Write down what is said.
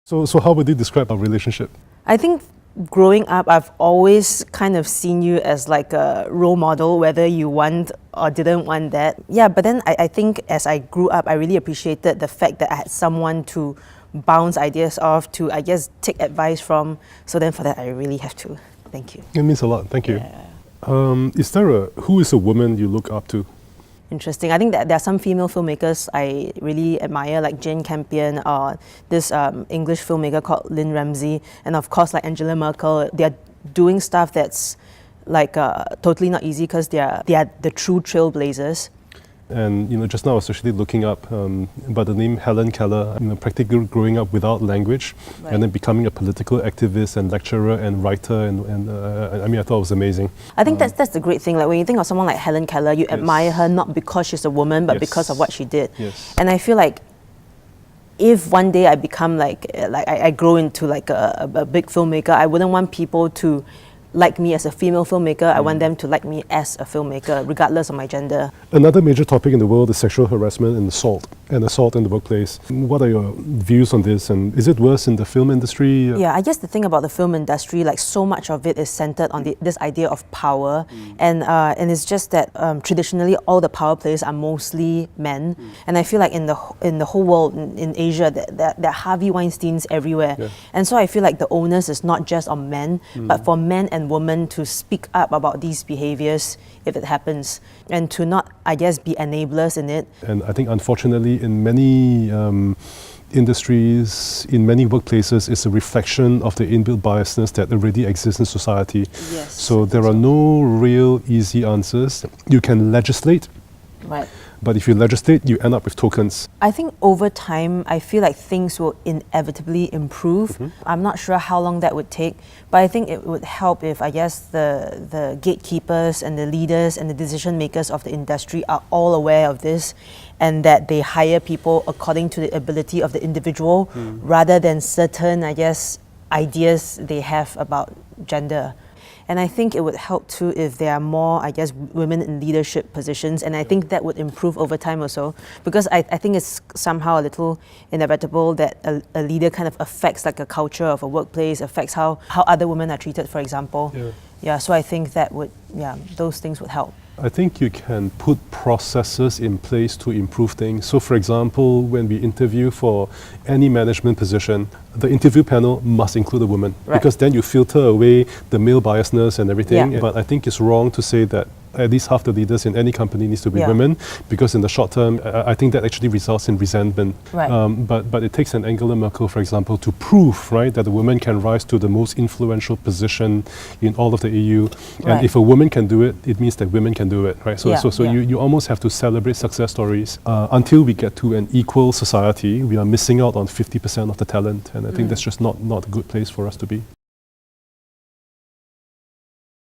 So how would you describe our relationship? I think growing up, I've always kind of seen you as like a role model, whether you want or didn't want that. Yeah, but then I think as I grew up, I really appreciated the fact that I had someone to bounce ideas off, to, I guess, take advice from. So then for that, I really have to. Thank you. It means a lot. Thank you. Yeah. Who is a woman you look up to? Interesting. I think that there are some female filmmakers I really admire, like Jane Campion or this English filmmaker called Lynn Ramsey, and of course like Angela Merkel. They're doing stuff that's like totally not easy because they are the true trailblazers. And just now I was actually looking up by the name Helen Keller, practically growing up without language, Right. and then becoming a political activist and lecturer and writer, and I thought it was amazing. I think that's the great thing. Like when you think of someone like Helen Keller, you admire her not because she's a woman, but because of what she did. Yes. And I feel like if one day I become like I grow into like a big filmmaker, I wouldn't want people to like me as a female filmmaker. I want them to like me as a filmmaker, regardless of my gender. Another major topic in the world is sexual harassment and assault in the workplace. What are your views on this, and is it worse in the film industry? Yeah, I guess the thing about the film industry, like so much of it is centered on this idea of power, and it's just that traditionally all the power players are mostly men, and I feel like in the whole world, in Asia, there are Harvey Weinsteins everywhere, and so I feel like the onus is not just on men, but for men and women to speak up about these behaviors if it happens, and to not, I guess, be enablers in it. And I think unfortunately in many industries, in many workplaces, it's a reflection of the inbuilt biasness that already exists in society. Yes. So there are no real easy answers. You can legislate, Right. but if you legislate, you end up with tokens. I think over time, I feel like things will inevitably improve. I'm not sure how long that would take, but I think it would help if, I guess, the gatekeepers and the leaders and the decision makers of the industry are all aware of this, and that they hire people according to the ability of the individual rather than certain, I guess, ideas they have about gender. And I think it would help too if there are more, I guess, women in leadership positions, and I think that would improve over time also, because I think it's somehow a little inevitable that a leader kind of affects like a culture of a workplace, affects how other women are treated, for example. Yeah, so I think that would, those things would help. I think you can put processes in place to improve things. So for example, when we interview for any management position, the interview panel must include a woman, because then you filter away the male biasness and everything. But I think it's wrong to say that at least half the leaders in any company needs to be women, because in the short term, I think that actually results in resentment. But it takes an Angela Merkel, for example, to prove that a woman can rise to the most influential position in all of the EU. And if a woman can do it, it means that women can do it. So you almost have to celebrate success stories. Until we get to an equal society, we are missing out on 50% of the talent, and I think that's just not a good place for us to be.